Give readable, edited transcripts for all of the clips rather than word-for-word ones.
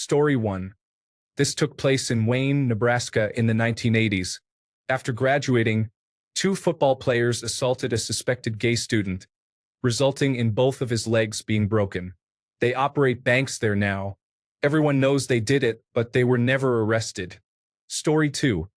Story 1. This took place in Wayne, Nebraska in the 1980s. After graduating, two football players assaulted a suspected gay student, resulting in both of his legs being broken. They operate banks there now. Everyone knows they did it, but they were never arrested. Story 2.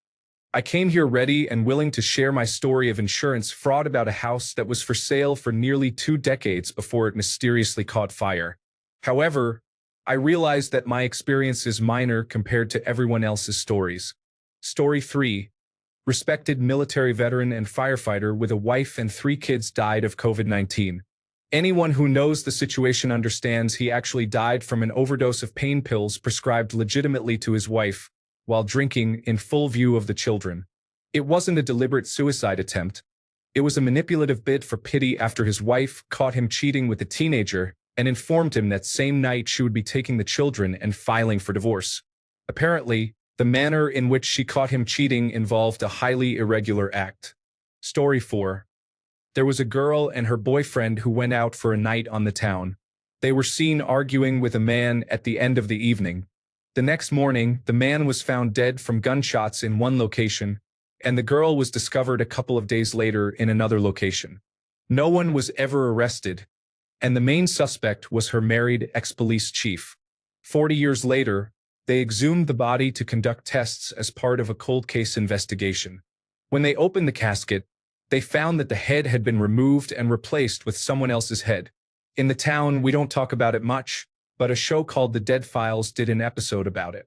I came here ready and willing to share my story of insurance fraud about a house that was for sale for nearly 2 decades before it mysteriously caught fire. However, I realized that my experience is minor compared to everyone else's stories. Story 3. Respected military veteran and firefighter with a wife and 3 kids died of COVID-19. Anyone who knows the situation understands he actually died from an overdose of pain pills prescribed legitimately to his wife, while drinking in full view of the children. It wasn't a deliberate suicide attempt. It was a manipulative bid for pity after his wife caught him cheating with a teenager and informed him that same night she would be taking the children and filing for divorce. Apparently, the manner in which she caught him cheating involved a highly irregular act. Story 4. There was a girl and her boyfriend who went out for a night on the town. They were seen arguing with a man at the end of the evening. The next morning, the man was found dead from gunshots in one location, and the girl was discovered a couple of days later in another location. No one was ever arrested, and the main suspect was her married ex-police chief. 40 years later, they exhumed the body to conduct tests as part of a cold case investigation. When they opened the casket, they found that the head had been removed and replaced with someone else's head. In the town, we don't talk about it much, but a show called The Dead Files did an episode about it.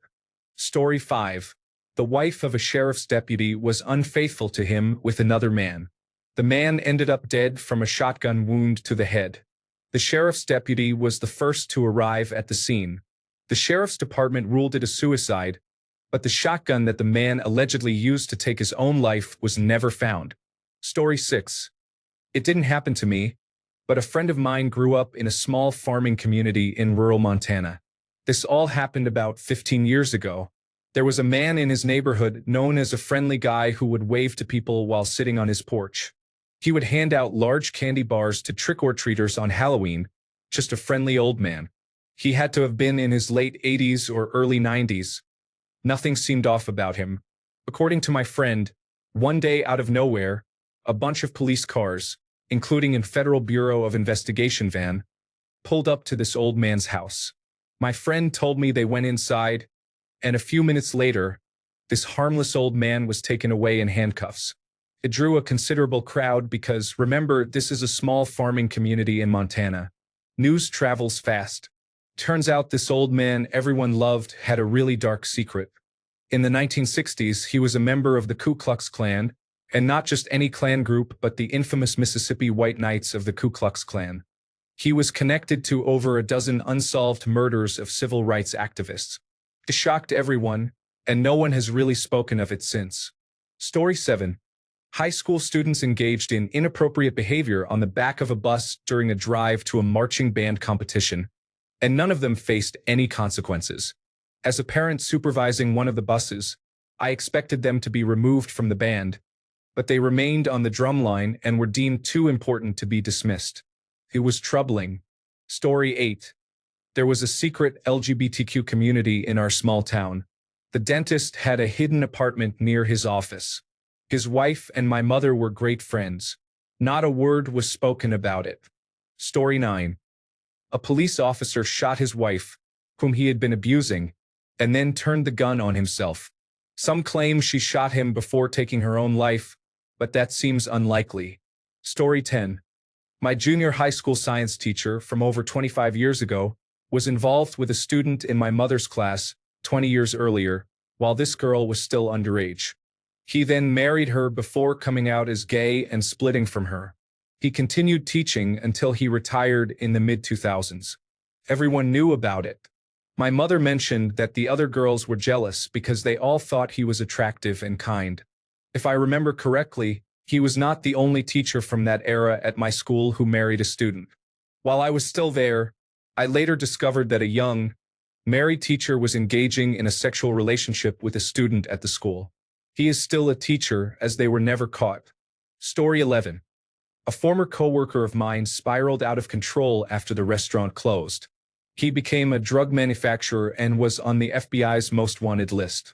Story 5. The wife of a sheriff's deputy was unfaithful to him with another man. The man ended up dead from a shotgun wound to the head. The sheriff's deputy was the first to arrive at the scene. The sheriff's department ruled it a suicide, but the shotgun that the man allegedly used to take his own life was never found. Story 6. It didn't happen to me, but a friend of mine grew up in a small farming community in rural Montana. This all happened about 15 years ago. There was a man in his neighborhood known as a friendly guy who would wave to people while sitting on his porch. He would hand out large candy bars to trick-or-treaters on Halloween, just a friendly old man. He had to have been in his late 80s or early 90s. Nothing seemed off about him. According to my friend, one day out of nowhere, a bunch of police cars, including a Federal Bureau of Investigation van, pulled up to this old man's house. My friend told me they went inside, and a few minutes later, this harmless old man was taken away in handcuffs. It drew a considerable crowd because, remember, this is a small farming community in Montana. News travels fast. Turns out this old man everyone loved had a really dark secret. In the 1960s, he was a member of the Ku Klux Klan, and not just any Klan group, but the infamous Mississippi White Knights of the Ku Klux Klan. He was connected to over a dozen unsolved murders of civil rights activists. It shocked everyone, and no one has really spoken of it since. Story 7. High school students engaged in inappropriate behavior on the back of a bus during a drive to a marching band competition, and none of them faced any consequences. As a parent supervising one of the buses, I expected them to be removed from the band, but they remained on the drum line and were deemed too important to be dismissed. It was troubling. Story 8. There was a secret LGBTQ community in our small town. The dentist had a hidden apartment near his office. His wife and my mother were great friends. Not a word was spoken about it. Story 9. A police officer shot his wife, whom he had been abusing, and then turned the gun on himself. Some claim she shot him before taking her own life, but that seems unlikely. Story 10. My junior high school science teacher from over 25 years ago was involved with a student in my mother's class 20 years earlier, while this girl was still underage. He then married her before coming out as gay and splitting from her. He continued teaching until he retired in the mid-2000s. Everyone knew about it. My mother mentioned that the other girls were jealous because they all thought he was attractive and kind. If I remember correctly, he was not the only teacher from that era at my school who married a student. While I was still there, I later discovered that a young, married teacher was engaging in a sexual relationship with a student at the school. He is still a teacher, as they were never caught. Story 11. A former coworker of mine spiraled out of control after the restaurant closed. He became a drug manufacturer and was on the FBI's most wanted list.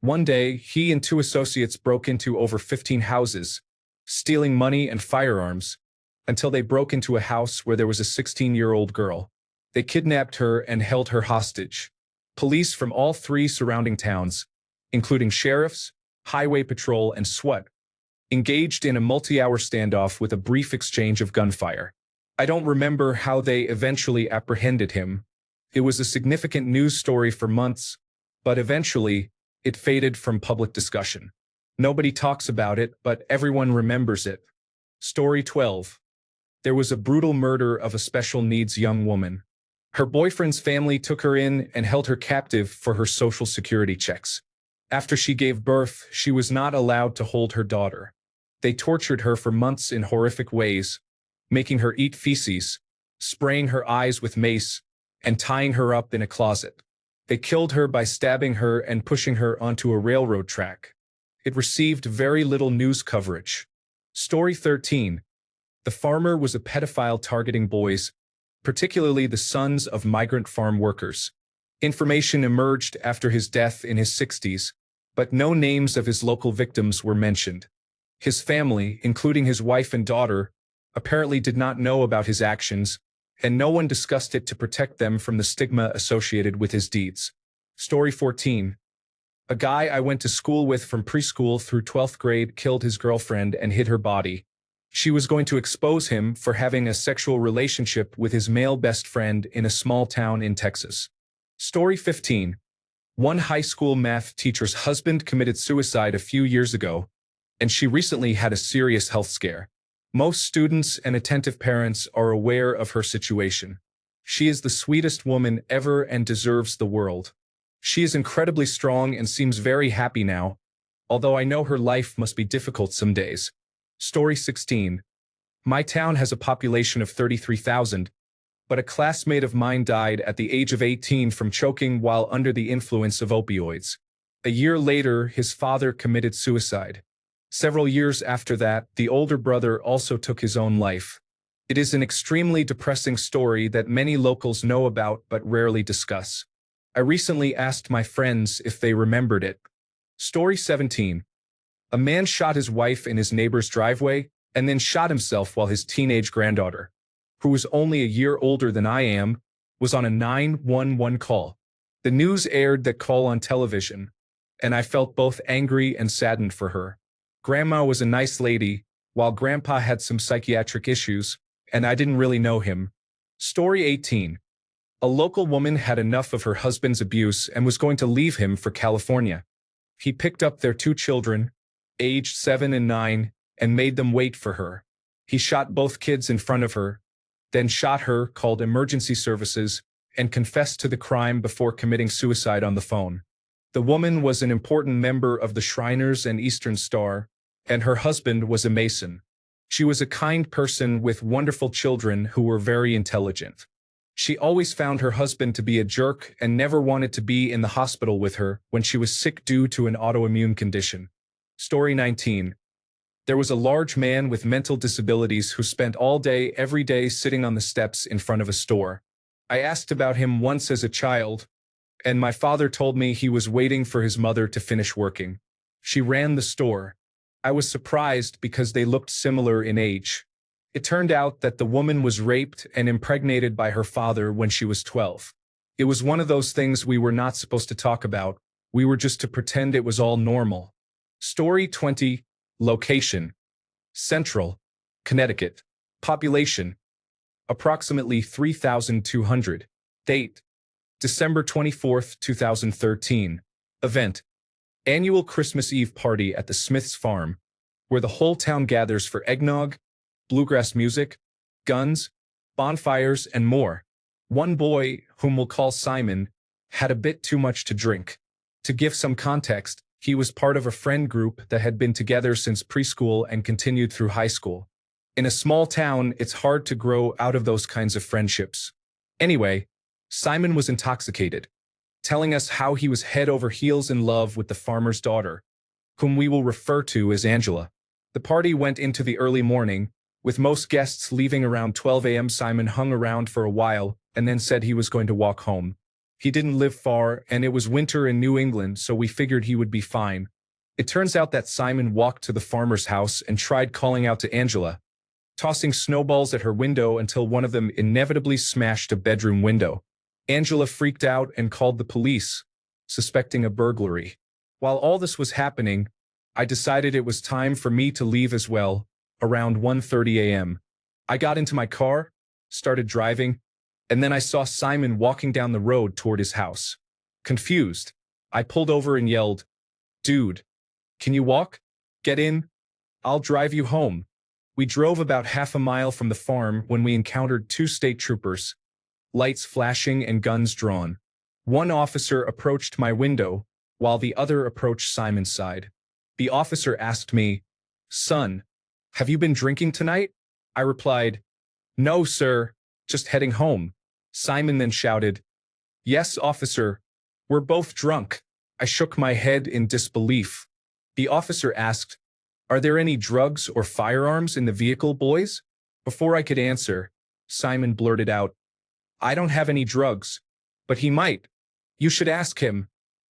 One day, he and two associates broke into over 15 houses, stealing money and firearms, until they broke into a house where there was a 16-year-old girl. They kidnapped her and held her hostage. Police from all three surrounding towns, including sheriffs, highway patrol, and SWAT, engaged in a multi-hour standoff with a brief exchange of gunfire. I don't remember how they eventually apprehended him. It was a significant news story for months, but eventually, it faded from public discussion. Nobody talks about it, but everyone remembers it. Story 12. There was a brutal murder of a special needs young woman. Her boyfriend's family took her in and held her captive for her social security checks. After she gave birth, she was not allowed to hold her daughter. They tortured her for months in horrific ways, making her eat feces, spraying her eyes with mace, and tying her up in a closet. They killed her by stabbing her and pushing her onto a railroad track. It received very little news coverage. Story 13. The farmer was a pedophile targeting boys, particularly the sons of migrant farm workers. Information emerged after his death in his 60s, but no names of his local victims were mentioned. His family, including his wife and daughter, apparently did not know about his actions, and no one discussed it to protect them from the stigma associated with his deeds. Story 14. A guy I went to school with from preschool through 12th grade killed his girlfriend and hid her body. She was going to expose him for having a sexual relationship with his male best friend in a small town in Texas. Story 15. One high school math teacher's husband committed suicide a few years ago, and she recently had a serious health scare. Most students and attentive parents are aware of her situation. She is the sweetest woman ever and deserves the world. She is incredibly strong and seems very happy now, although I know her life must be difficult some days. Story 16. My town has a population of 33,000, but a classmate of mine died at the age of 18 from choking while under the influence of opioids. A year later, his father committed suicide. Several years after that, the older brother also took his own life. It is an extremely depressing story that many locals know about but rarely discuss. I recently asked my friends if they remembered it. Story 17. A man shot his wife in his neighbor's driveway and then shot himself while his teenage granddaughter, who was only a year older than I am, was on a 911 call. The news aired that call on television, and I felt both angry and saddened for her. Grandma was a nice lady, while Grandpa had some psychiatric issues, and I didn't really know him. Story 18. A local woman had enough of her husband's abuse and was going to leave him for California. He picked up their two children, aged 7 and 9, and made them wait for her. He shot both kids in front of her, then shot her, called emergency services, and confessed to the crime before committing suicide on the phone. The woman was an important member of the Shriners and Eastern Star, and her husband was a Mason. She was a kind person with wonderful children who were very intelligent. She always found her husband to be a jerk and never wanted to be in the hospital with her when she was sick due to an autoimmune condition. Story 19. There was a large man with mental disabilities who spent all day every day sitting on the steps in front of a store. I asked about him once as a child, and my father told me he was waiting for his mother to finish working. She ran the store. I was surprised because they looked similar in age. It turned out that the woman was raped and impregnated by her father when she was 12. It was one of those things we were not supposed to talk about. We were just to pretend it was all normal. Story 20. Location: Central, Connecticut. Population: approximately 3,200. Date: December 24, 2013. Event: annual Christmas Eve party at the Smith's farm, where the whole town gathers for eggnog, bluegrass music, guns, bonfires, and more. One boy, whom we'll call Simon, had a bit too much to drink. To give some context, he was part of a friend group that had been together since preschool and continued through high school. In a small town, it's hard to grow out of those kinds of friendships. Anyway, Simon was intoxicated, telling us how he was head over heels in love with the farmer's daughter, whom we will refer to as Angela. The party went into the early morning, With most guests leaving around 12 a.m., Simon hung around for a while and then said he was going to walk home. He didn't live far, and it was winter in New England, so we figured he would be fine. It turns out that Simon walked to the farmer's house and tried calling out to Angela, tossing snowballs at her window until one of them inevitably smashed a bedroom window. Angela freaked out and called the police, suspecting a burglary. While all this was happening, I decided it was time for me to leave as well, around 1:30 a.m. I got into my car, started driving, and then I saw Simon walking down the road toward his house. Confused, I pulled over and yelled, "Dude, can you walk? Get in. I'll drive you home." We drove about half a mile from the farm when we encountered two state troopers, lights flashing and guns drawn. One officer approached my window, while the other approached Simon's side. The officer asked me, "Son, have you been drinking tonight?" I replied, "No, sir, just heading home." Simon then shouted, "Yes, officer, we're both drunk." I shook my head in disbelief. The officer asked, "Are there any drugs or firearms in the vehicle, boys?" Before I could answer, Simon blurted out, "I don't have any drugs, but he might. You should ask him,"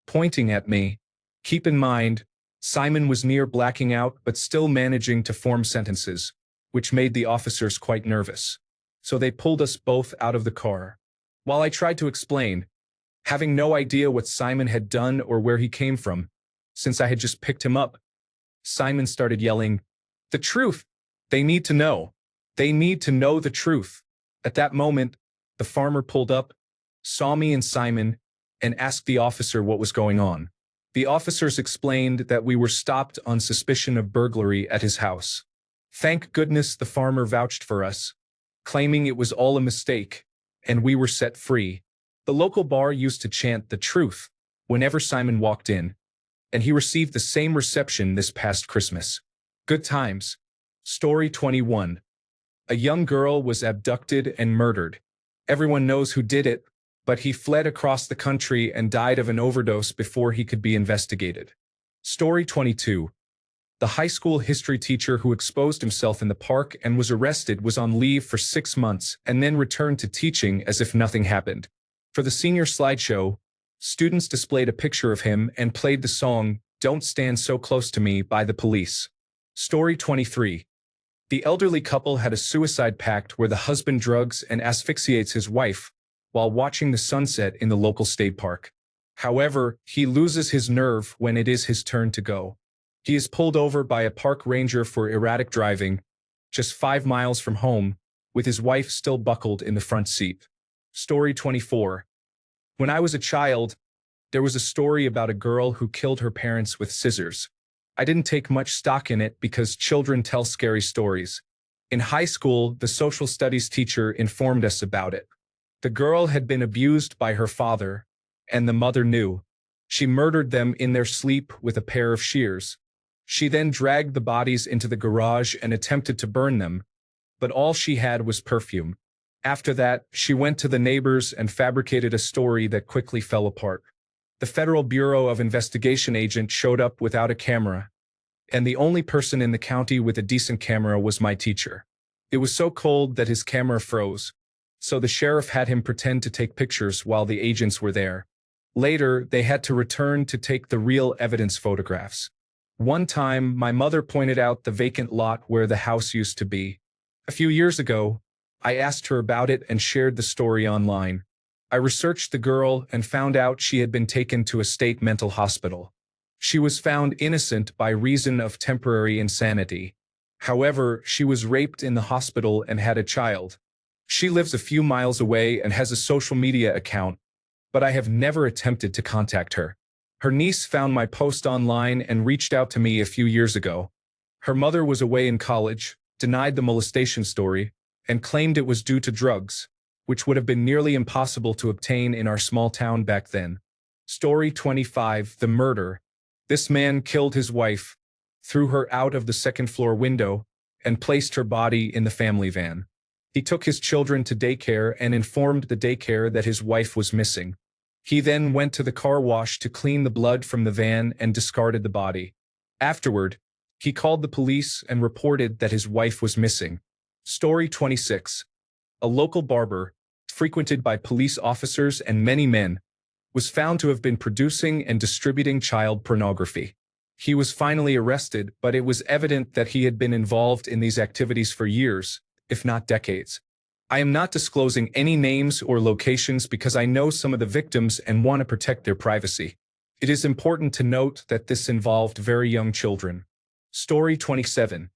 pointing at me. Keep in mind, Simon was near blacking out but still managing to form sentences, which made the officers quite nervous. So they pulled us both out of the car. While I tried to explain, having no idea what Simon had done or where he came from, since I had just picked him up, Simon started yelling, "The truth! They need to know! They need to know the truth!" At that moment, the farmer pulled up, saw me and Simon, and asked the officer what was going on. The officers explained that we were stopped on suspicion of burglary at his house. Thank goodness the farmer vouched for us, claiming it was all a mistake, and we were set free. The local bar used to chant the truth whenever Simon walked in, and he received the same reception this past Christmas. Good times. Story 21. A young girl was abducted and murdered. Everyone knows who did it, but he fled across the country and died of an overdose before he could be investigated. Story 22. The high school history teacher who exposed himself in the park and was arrested was on leave for 6 months and then returned to teaching as if nothing happened. For the senior slideshow, students displayed a picture of him and played the song "Don't Stand So Close to Me" by The Police. Story 23. The elderly couple had a suicide pact where the husband drugs and asphyxiates his wife while watching the sunset in the local state park. However, he loses his nerve when it is his turn to go. He is pulled over by a park ranger for erratic driving, just 5 miles from home, with his wife still buckled in the front seat. Story 24. When I was a child, there was a story about a girl who killed her parents with scissors. I didn't take much stock in it because children tell scary stories. In high school, the social studies teacher informed us about it. The girl had been abused by her father, and the mother knew. She murdered them in their sleep with a pair of shears. She then dragged the bodies into the garage and attempted to burn them, but all she had was perfume. After that, she went to the neighbors and fabricated a story that quickly fell apart. The Federal Bureau of Investigation agent showed up without a camera, and the only person in the county with a decent camera was my teacher. It was so cold that his camera froze, so the sheriff had him pretend to take pictures while the agents were there. Later, they had to return to take the real evidence photographs. One time, my mother pointed out the vacant lot where the house used to be. A few years ago, I asked her about it and shared the story online. I researched the girl and found out she had been taken to a state mental hospital. She was found innocent by reason of temporary insanity. However, she was raped in the hospital and had a child. She lives a few miles away and has a social media account, but I have never attempted to contact her. Her niece found my post online and reached out to me a few years ago. Her mother was away in college, denied the molestation story, and claimed it was due to drugs, which would have been nearly impossible to obtain in our small town back then. Story 25. The murder. This man killed his wife, threw her out of the second-floor window, and placed her body in the family van. He took his children to daycare and informed the daycare that his wife was missing. He then went to the car wash to clean the blood from the van and discarded the body. Afterward, he called the police and reported that his wife was missing. Story 26. A local barber, frequented by police officers and many men, was found to have been producing and distributing child pornography. He was finally arrested, but it was evident that he had been involved in these activities for years, if not decades. I am not disclosing any names or locations because I know some of the victims and want to protect their privacy. It is important to note that this involved very young children. Story 27.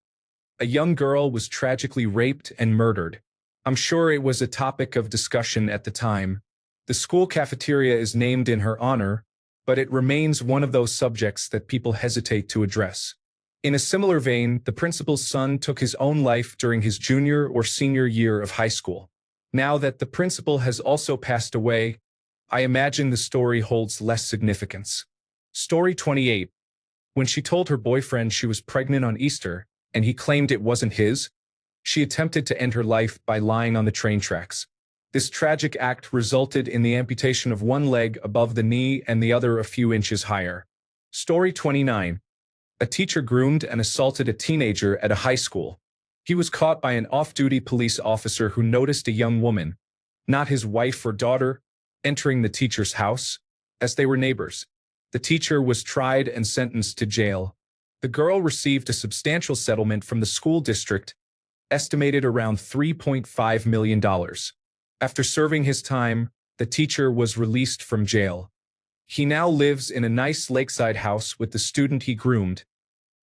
A young girl was tragically raped and murdered. I'm sure it was a topic of discussion at the time. The school cafeteria is named in her honor, but it remains one of those subjects that people hesitate to address. In a similar vein, the principal's son took his own life during his junior or senior year of high school. Now that the principal has also passed away, I imagine the story holds less significance. Story 28. When she told her boyfriend she was pregnant on Easter, and he claimed it wasn't his, she attempted to end her life by lying on the train tracks. This tragic act resulted in the amputation of one leg above the knee and the other a few inches higher. Story 29. A teacher groomed and assaulted a teenager at a high school. He was caught by an off-duty police officer who noticed a young woman, not his wife or daughter, entering the teacher's house, as they were neighbors. The teacher was tried and sentenced to jail. The girl received a substantial settlement from the school district, estimated around $3.5 million. After serving his time, the teacher was released from jail. He now lives in a nice lakeside house with the student he groomed,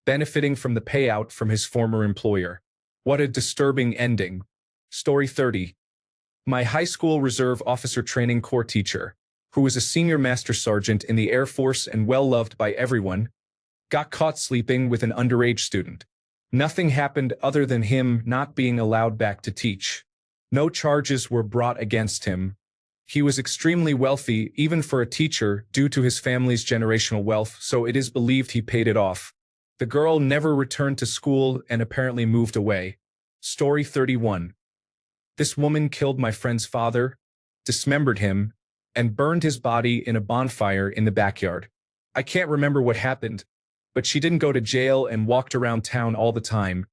benefiting from the payout from his former employer. What a disturbing ending. Story 30. My high school reserve officer training corps teacher, who was a senior master sergeant in the Air Force and well-loved by everyone, got caught sleeping with an underage student. Nothing happened other than him not being allowed back to teach. No charges were brought against him. He was extremely wealthy, even for a teacher, due to his family's generational wealth, so it is believed he paid it off. The girl never returned to school and apparently moved away. Story 31. This woman killed my friend's father, dismembered him, and burned his body in a bonfire in the backyard. I can't remember what happened, but she didn't go to jail and walked around town all the time.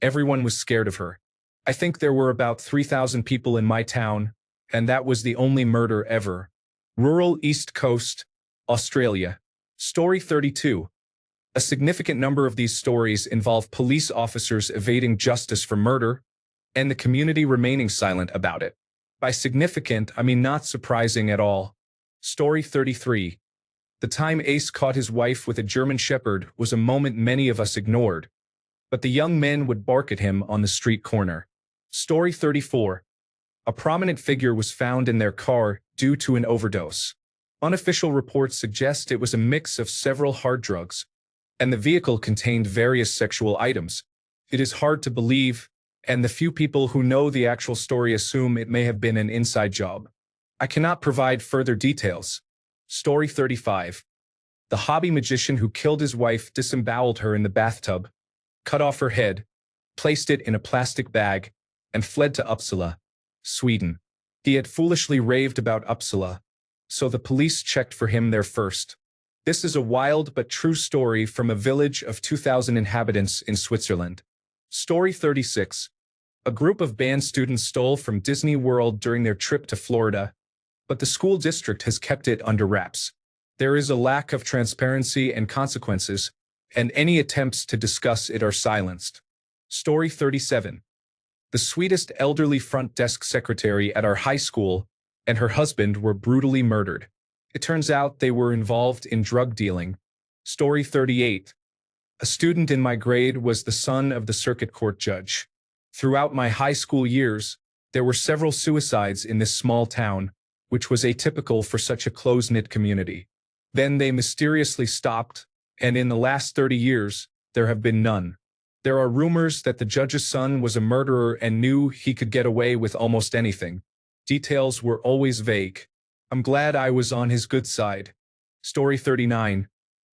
Everyone was scared of her. I think there were about 3,000 people in my town, and that was the only murder ever. Rural East Coast, Australia. Story 32. A significant number of these stories involve police officers evading justice for murder, and the community remaining silent about it. By significant, I mean not surprising at all. Story 33. The time Ace caught his wife with a German Shepherd was a moment many of us ignored, but the young men would bark at him on the street corner. Story 34. A prominent figure was found in their car due to an overdose. Unofficial reports suggest it was a mix of several hard drugs, and the vehicle contained various sexual items. It is hard to believe, and the few people who know the actual story assume it may have been an inside job. I cannot provide further details. Story 35. The hobby magician who killed his wife disemboweled her in the bathtub, cut off her head, placed it in a plastic bag, and fled to Uppsala, Sweden. He had foolishly raved about Uppsala, so the police checked for him there first. This is a wild but true story from a village of 2,000 inhabitants in Switzerland. Story 36. A group of band students stole from Disney World during their trip to Florida, but the school district has kept it under wraps. There is a lack of transparency and consequences, and any attempts to discuss it are silenced. Story 37. The sweetest elderly front desk secretary at our high school and her husband were brutally murdered. It turns out they were involved in drug dealing. Story 38. A student in my grade was the son of the circuit court judge. Throughout my high school years, there were several suicides in this small town, which was atypical for such a close-knit community. Then they mysteriously stopped, and in the last 30 years, there have been none. There are rumors that the judge's son was a murderer and knew he could get away with almost anything. Details were always vague. I'm glad I was on his good side. Story 39.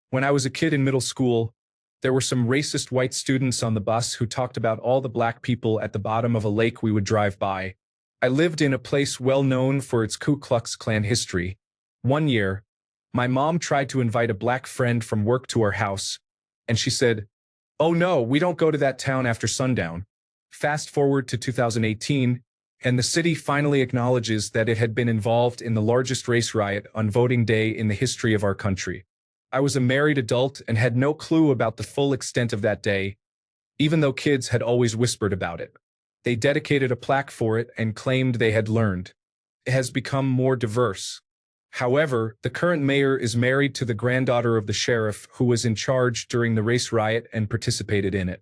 When I was a kid in middle school, there were some racist white students on the bus who talked about all the black people at the bottom of a lake we would drive by. I lived in a place well known for its Ku Klux Klan history. One year, my mom tried to invite a black friend from work to our house, and she said, "Oh no, we don't go to that town after sundown." Fast forward to 2018, and the city finally acknowledges that it had been involved in the largest race riot on voting day in the history of our country. I was a married adult and had no clue about the full extent of that day, even though kids had always whispered about it. They dedicated a plaque for it and claimed they had learned. It has become more diverse. However, the current mayor is married to the granddaughter of the sheriff who was in charge during the race riot and participated in it.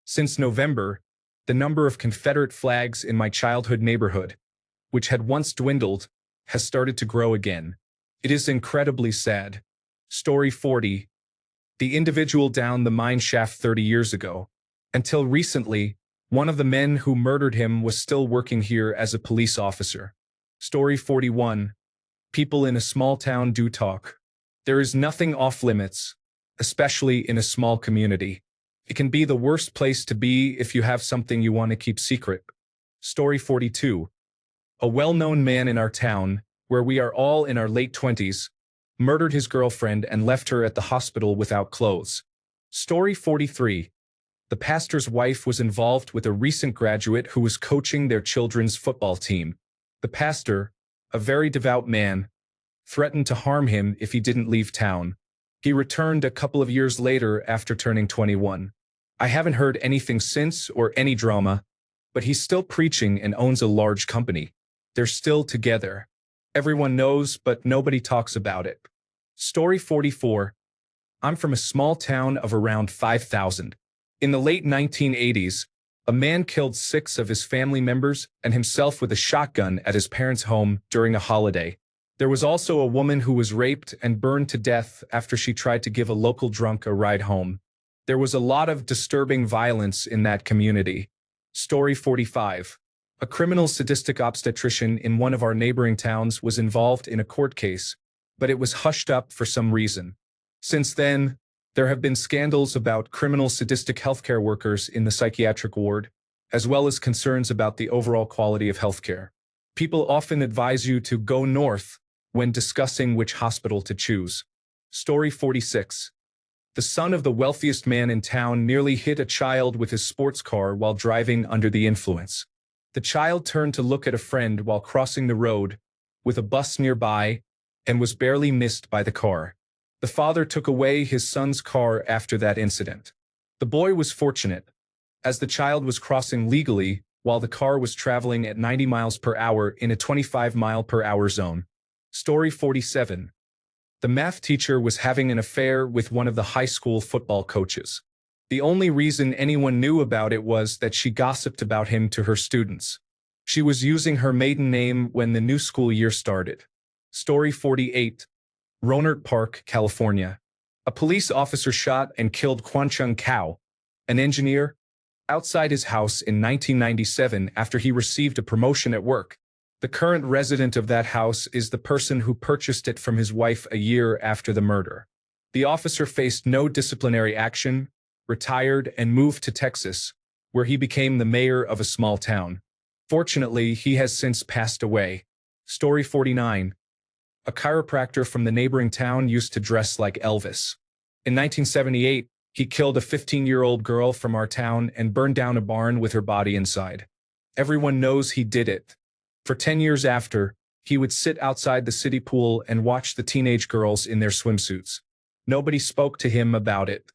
Since November, the number of Confederate flags in my childhood neighborhood, which had once dwindled, has started to grow again. It is incredibly sad. Story 40. The individual down the mine shaft 30 years ago. Until recently, one of the men who murdered him was still working here as a police officer. Story 41. People in a small town do talk. There is nothing off limits, especially in a small community. It can be the worst place to be if you have something you want to keep secret. Story 42. A well-known man in our town, where we are all in our late 20s, murdered his girlfriend and left her at the hospital without clothes. Story 43. The pastor's wife was involved with a recent graduate who was coaching their children's football team. The pastor, a very devout man, threatened to harm him if he didn't leave town. He returned a couple of years later after turning 21. I haven't heard anything since or any drama, but he's still preaching and owns a large company. They're still together. Everyone knows, but nobody talks about it. Story 44. I'm from a small town of around 5,000. In the late 1980s, a man killed 6 of his family members and himself with a shotgun at his parents' home during a holiday. There was also a woman who was raped and burned to death after she tried to give a local drunk a ride home. There was a lot of disturbing violence in that community. Story 45. A criminal sadistic obstetrician in one of our neighboring towns was involved in a court case, but it was hushed up for some reason. Since then, there have been scandals about criminal sadistic healthcare workers in the psychiatric ward, as well as concerns about the overall quality of healthcare. People often advise you to go north when discussing which hospital to choose. Story 46. The son of the wealthiest man in town nearly hit a child with his sports car while driving under the influence. The child turned to look at a friend while crossing the road, with a bus nearby, and was barely missed by the car. The father took away his son's car after that incident. The boy was fortunate, as the child was crossing legally while the car was traveling at 90 miles per hour in a 25-mile-per-hour zone. Story 47. The math teacher was having an affair with one of the high school football coaches. The only reason anyone knew about it was that she gossiped about him to her students. She was using her maiden name when the new school year started. Story 48. Rohnert Park, California. A police officer shot and killed Kwanchung Kao, an engineer, outside his house in 1997 after he received a promotion at work. The current resident of that house is the person who purchased it from his wife a year after the murder. The officer faced no disciplinary action, retired, and moved to Texas, where he became the mayor of a small town. Fortunately, he has since passed away. Story 49. A chiropractor from the neighboring town used to dress like Elvis. In 1978, he killed a 15-year-old girl from our town and burned down a barn with her body inside. Everyone knows he did it. For 10 years after, he would sit outside the city pool and watch the teenage girls in their swimsuits. Nobody spoke to him about it.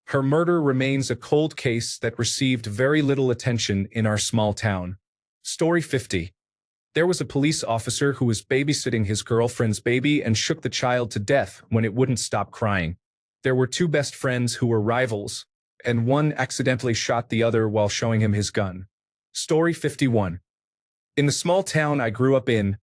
Her murder remains a cold case that received very little attention in our small town. Story 50. There was a police officer who was babysitting his girlfriend's baby and shook the child to death when it wouldn't stop crying. There were 2 best friends who were rivals, and one accidentally shot the other while showing him his gun. Story 51. In the small town I grew up in,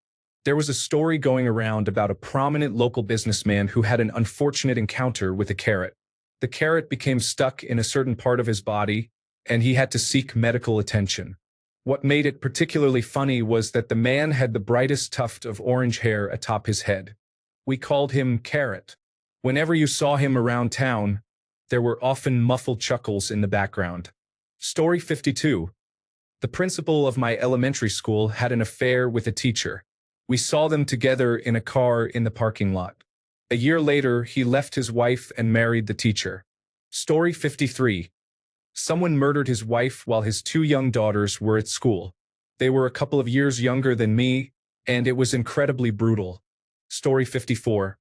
there was a story going around about a prominent local businessman who had an unfortunate encounter with a carrot. The carrot became stuck in a certain part of his body, and he had to seek medical attention. What made it particularly funny was that the man had the brightest tuft of orange hair atop his head. We called him Carrot. Whenever you saw him around town, there were often muffled chuckles in the background. Story 52. The principal of my elementary school had an affair with a teacher. We saw them together in a car in the parking lot. A year later, he left his wife and married the teacher. Story 53. Someone murdered his wife while his two young daughters were at school. They were a couple of years younger than me, and it was incredibly brutal. Story 54.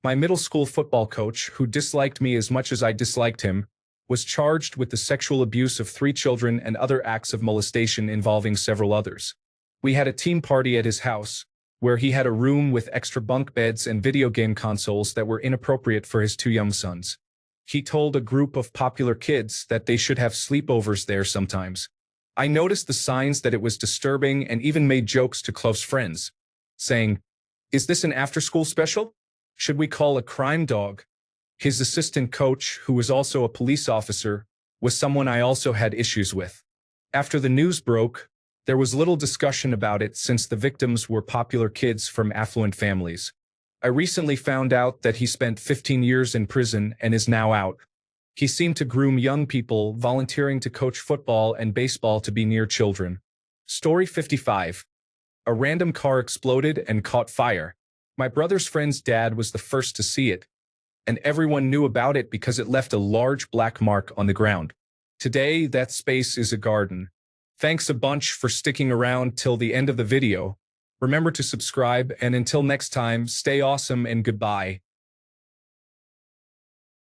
My middle school football coach, who disliked me as much as I disliked him, was charged with the sexual abuse of 3 children and other acts of molestation involving several others. We had a team party at his house, where he had a room with extra bunk beds and video game consoles that were inappropriate for his 2 young sons. He told a group of popular kids that they should have sleepovers there sometimes. I noticed the signs that it was disturbing and even made jokes to close friends, saying, "Is this an after-school special? Should we call a crime dog?" His assistant coach, who was also a police officer, was someone I also had issues with. After the news broke, there was little discussion about it since the victims were popular kids from affluent families. I recently found out that he spent 15 years in prison and is now out. He seemed to groom young people, volunteering to coach football and baseball to be near children. Story 55. A random car exploded and caught fire. My brother's friend's dad was the first to see it, and everyone knew about it because it left a large black mark on the ground. Today, that space is a garden. Thanks a bunch for sticking around till the end of the video. Remember to subscribe, and until next time, stay awesome and goodbye.